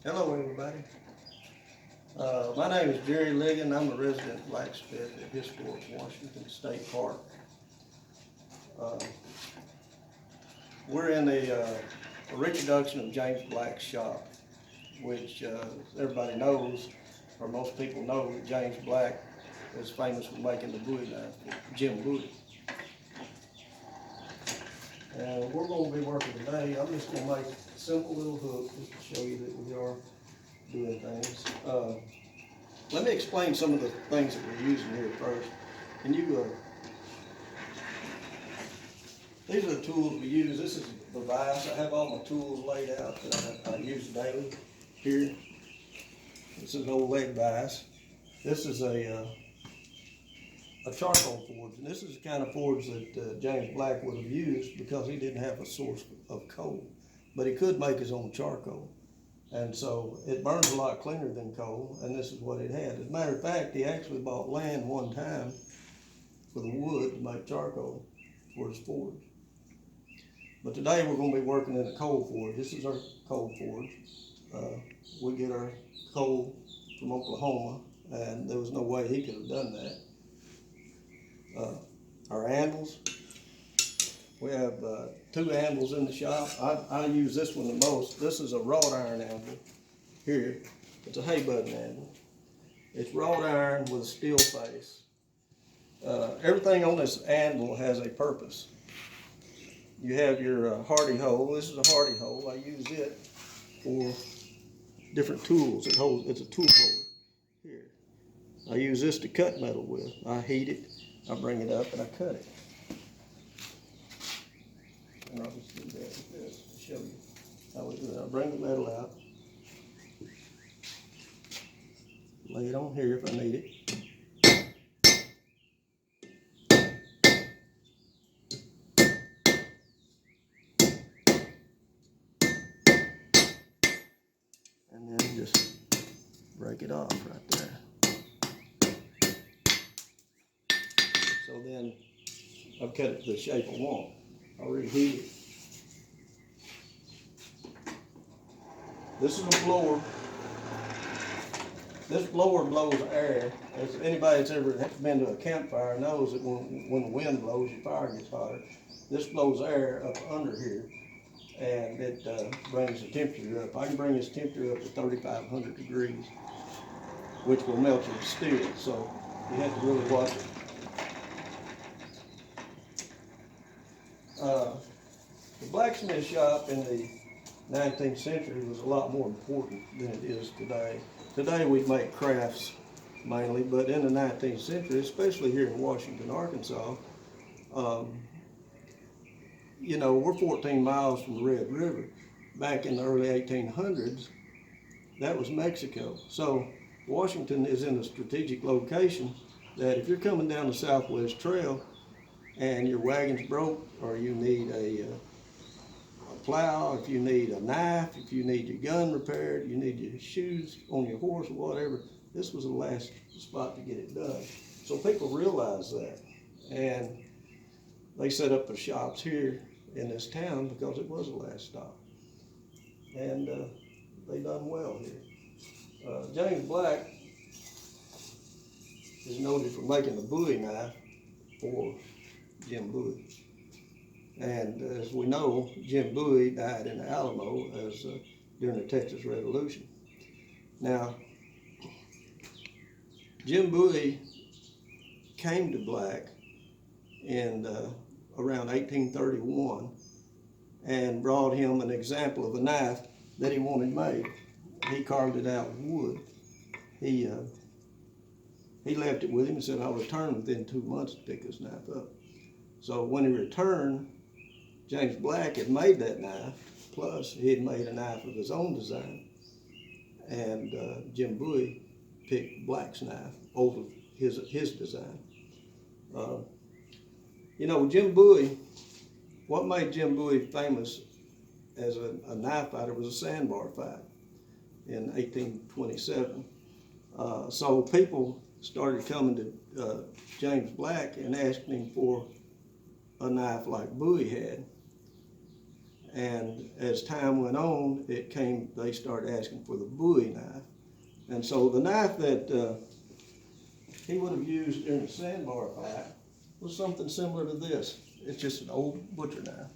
Hello, everybody. My name is Jerry Ligon. I'm a resident blacksmith at historic Washington State Park. Uh, we're in the reproduction of James Black's shop, which everybody knows, or most people know, that James Black is famous for making the Bowie knife, Jim Bowie. And we're going to be working today. I'm just going to make a simple little hook just to show you that we are doing things. Let me explain some of the things that we're using here first. Can you, these are the tools we use. This is the vise. I have all my tools laid out that I use daily here. This is an old leg vise. This is a charcoal forge, and this is the kind of forge that James Black would have used because he didn't have a source of coal, but he could make his own charcoal. And so it burns a lot cleaner than coal, and this is what it had. As a matter of fact, he actually bought land one time for the wood to make charcoal for his forge. But today we're going to be working in a coal forge. This is our coal forge. We get our coal from Oklahoma, and there was no way he could have done that. Our anvils. We have 2 anvils in the shop. I use this one the most. This is a wrought iron anvil here. It's a hay button anvil. It's wrought iron with a steel face. Everything on this anvil has a purpose. You have your hardy hole. This is a hardy hole. I use it for different tools. It's a tool holder here. I use this to cut metal with. I heat it, I bring it up, and I cut it. And I'll just do that with this to show you how we do it. I'll bring the metal out, lay it on here if I need it. And then just break it off right there. So then I've cut it to the shape I want. I'll reheat it. This is a blower. This blower blows air. As anybody that's ever been to a campfire knows that when the wind blows, your fire gets hotter. This blows air up under here, and it brings the temperature up. I can bring this temperature up to 3,500 degrees, which will melt your steel. So you have to really watch it. The blacksmith shop in the 19th century was a lot more important than it is today. Today we make crafts mainly, but in the 19th century, especially here in Washington, Arkansas, you know, we're 14 miles from the Red River. Back in the early 1800s, that was Mexico. So Washington is in a strategic location that if you're coming down the Southwest Trail and your wagon's broke, or you need a plow, if you need a knife, if you need your gun repaired, you need your shoes on your horse or whatever, this was the last spot to get it done. So people realized that, and they set up their shops here in this town because it was the last stop. And they done well here. James Black is noted for making the Bowie knife for Jim Bowie. And as we know, Jim Bowie died in the Alamo during the Texas Revolution. Now, Jim Bowie came to Black in around 1831 and brought him an example of a knife that he wanted made. He carved it out with wood. He left it with him and said, "I'll return within 2 months to pick this knife up." So when he returned, James Black had made that knife, plus he had made a knife of his own design. And Jim Bowie picked Black's knife over his design. You know, Jim Bowie, what made Jim Bowie famous as a knife fighter was a sandbar fight in 1827. So people started coming to James Black and asking him for a knife like Bowie had. And as time went on, they started asking for the Bowie knife. And so the knife that he would have used during the sandbar fight was something similar to this. It's just an old butcher knife,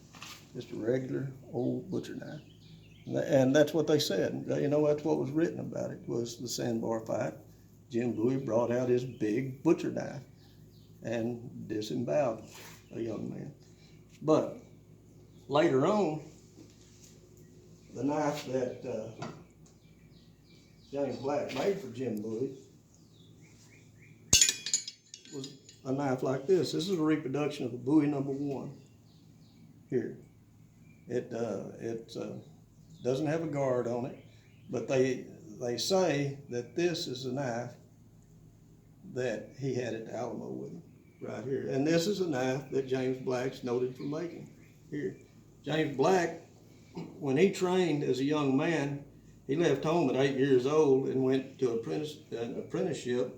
just a regular old butcher knife. And that's what they said. You know, that's what was written about it, was the sandbar fight. Jim Bowie brought out his big butcher knife and disemboweled a young man. But later on, the knife that James Black made for Jim Bowie was a knife like this. This is a reproduction of the Bowie #1 here. It doesn't have a guard on it, but they say that this is a knife that he had at the Alamo with him, right here. And this is a knife that James Black's noted for making here. James Black, when he trained as a young man, he left home at 8 years old and went to an apprenticeship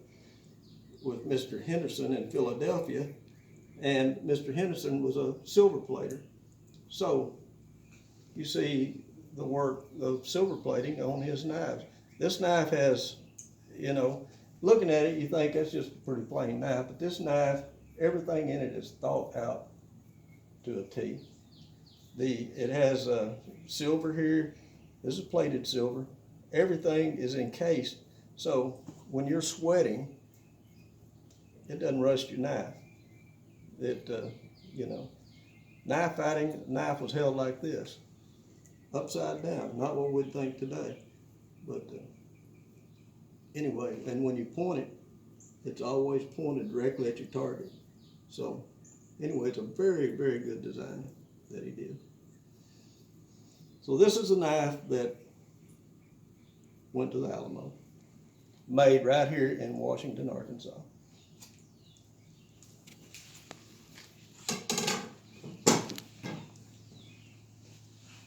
with Mr. Henderson in Philadelphia, and Mr. Henderson was a silver plater. So you see the work of silver plating on his knives. This knife has, you know, looking at it, you think that's just a pretty plain knife, but this knife, everything in it is thought out to a T. It has silver here. This is plated silver. Everything is encased, so when you're sweating, it doesn't rust your knife. You know, knife fighting, knife was held like this, upside down, not what we'd think today. But anyway, and when you point it, it's always pointed directly at your target. So anyway, it's a very, very good design that he did. So this is a knife that went to the Alamo, made right here in Washington, Arkansas.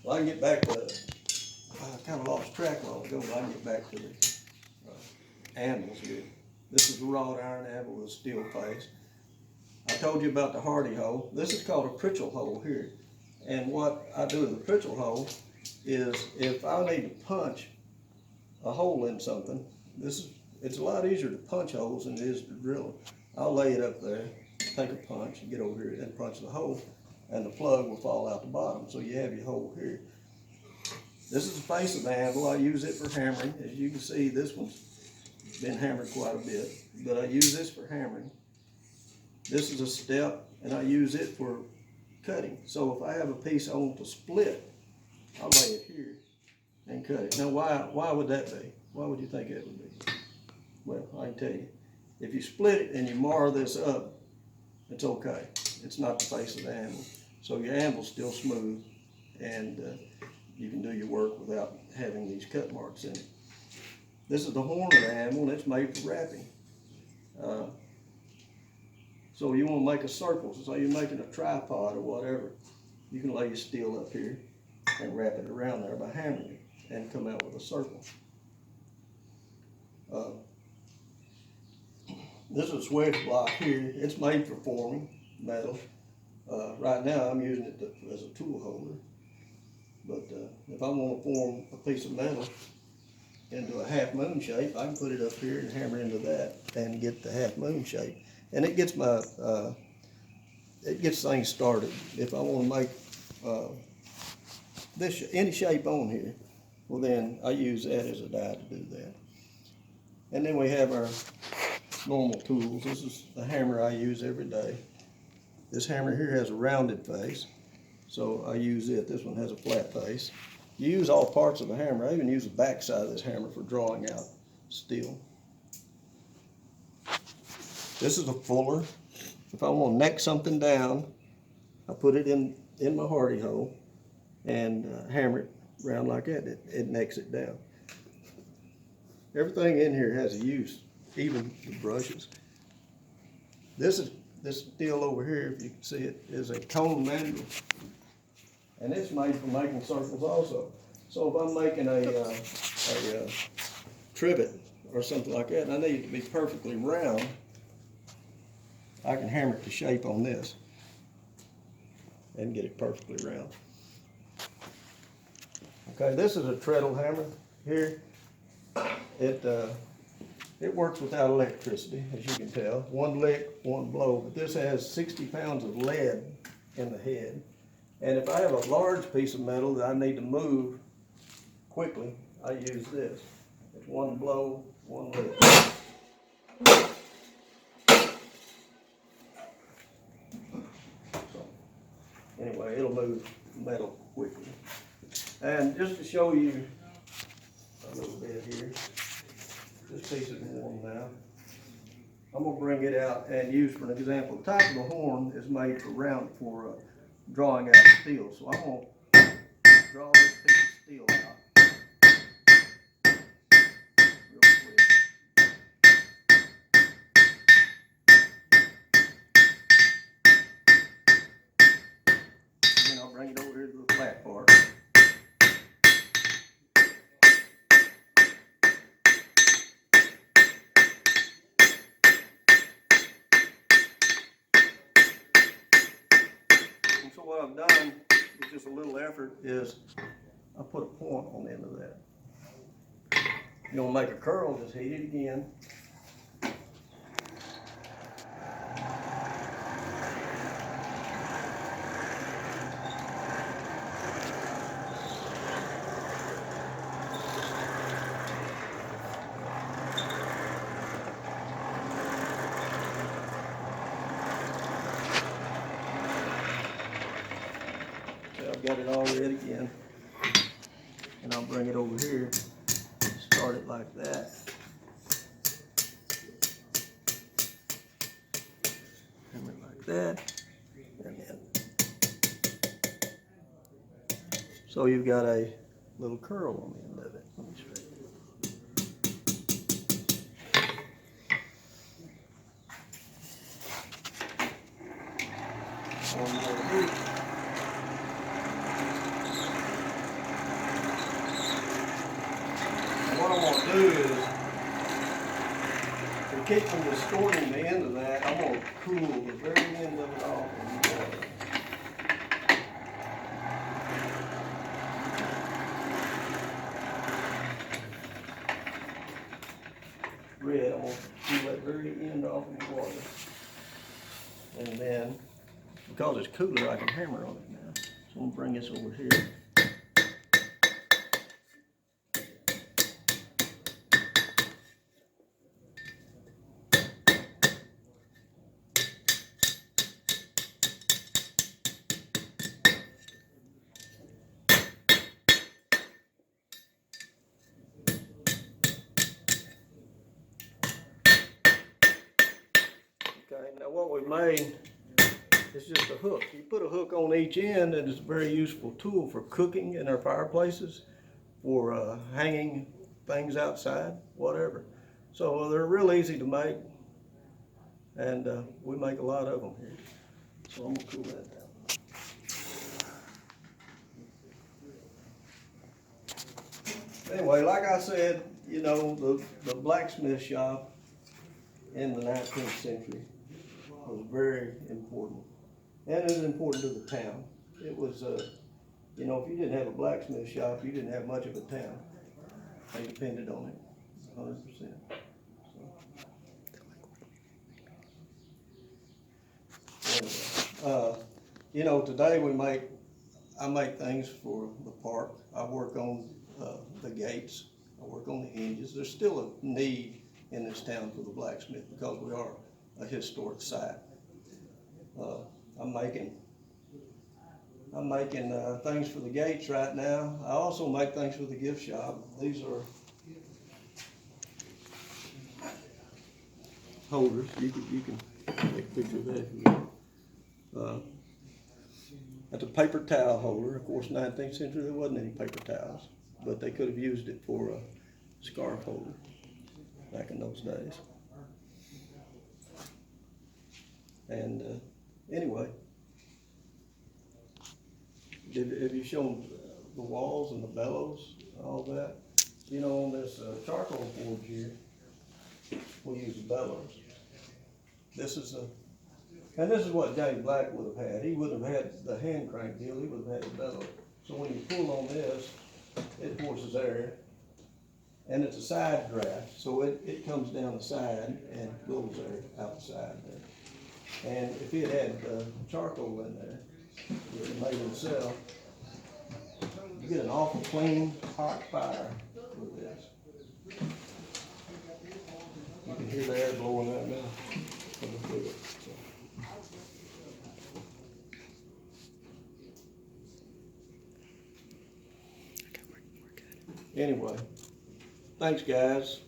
Well, I can get back to, I kind of lost track a while ago, but I can get back to the anvils here. This is a wrought iron anvil with a steel face. I told you about the hardy hole. This is called a pritchel hole here. And what I do with the pritchel hole is, if I need to punch a hole in something, it's a lot easier to punch holes than it is to drill them. I'll lay it up there, take a punch, and get over here and punch the hole, and the plug will fall out the bottom, so you have your hole here. This is the face of the anvil. I use it for hammering. As you can see, this one's been hammered quite a bit, but I use this for hammering. This is a step, and I use it for cutting. So if I have a piece I want to split, I'll lay it here and cut it. Now, why would that be? Why would you think it would be? Well, I can tell you. If you split it and you mar this up, it's okay. It's not the face of the anvil. So your anvil's still smooth, and you can do your work without having these cut marks in it. This is the horn of the anvil, and it's made for wrapping. So you want to make a circle, so you're making a tripod or whatever, you can lay your steel up here and wrap it around there by hammering it and come out with a circle. This is a swedge block here. It's made for forming metal. Right now I'm using it as a tool holder. But if I want to form a piece of metal into a half moon shape, I can put it up here and hammer into that and get the half moon shape. And it gets things started. If I want to make any shape on here, well then I use that as a die to do that. And then we have our normal tools. This is the hammer I use every day. This hammer here has a rounded face, so I use it. This one has a flat face. You use all parts of the hammer. I even use the back side of this hammer for drawing out steel. This is a fuller. If I want to neck something down, I put it in my hardy hole and hammer it around like that. It necks it down. Everything in here has a use, even the brushes. This steel over here, if you can see it, is a cone mandrel, and it's made for making circles also. So if I'm making a trivet or something like that, and I need it to be perfectly round, I can hammer it to shape on this and get it perfectly round. Okay, this is a treadle hammer here. It works without electricity, as you can tell. One lick, one blow, but this has 60 pounds of lead in the head. And if I have a large piece of metal that I need to move quickly, I use this. It's one blow, one lick. So, anyway, it'll move metal quickly. And just to show you a little bit here, this piece is warm now. I'm gonna bring it out and use for an example. The top of the horn is made for drawing out steel. So I'm gonna draw this piece of steel out real quick. And then I'll bring it over here to the flat part. So what I've done with just a little effort is I put a point on the end of that. You don't make a curl, just heat it again. I've got it all red again, and I'll bring it over here, start it like that, hammer it like that, and then, so you've got a little curl on the end of it. Let me straighten it. One more heat. What I want to do is, to keep from distorting the end of that, I'm going to cool the very end of it off in water. Red, I'm going to cool that very end off in water. And then, because it's cooler, I can hammer on it now. So I'm going to bring this over here. Okay, now what we've made is just a hook. You put a hook on each end, and it's a very useful tool for cooking in our fireplaces, for hanging things outside, whatever. So they're real easy to make, and we make a lot of them here. So I'm gonna cool that down. Anyway, like I said, you know, the blacksmith shop in the 19th century was very important. And it was important to the town. It was, you know, if you didn't have a blacksmith shop, you didn't have much of a town. They depended on it 100%. So, anyway, you know, today I make things for the park. I work on the gates. I work on the hinges. There's still a need in this town for the blacksmith because we are a historic site. I'm making things for the gates right now. I also make things for the gift shop. These are holders. You can take a picture of that if you want. That's a paper towel holder. Of course, 19th century there wasn't any paper towels, but they could have used it for a scarf holder back in those days. And anyway, have you shown the walls and the bellows, all that? You know, on this charcoal board here, we use bellows. This is what James Black would have had. He wouldn't have had the hand crank deal. He would have had the bellows. So when you pull on this, it forces air. And it's a side draft, so it comes down the side and blows air out the side there. And if it had charcoal in there, that it made itself, you get an awful clean, hot fire with this. You can hear the air blowing out now from the fluid. So. Anyway, thanks guys.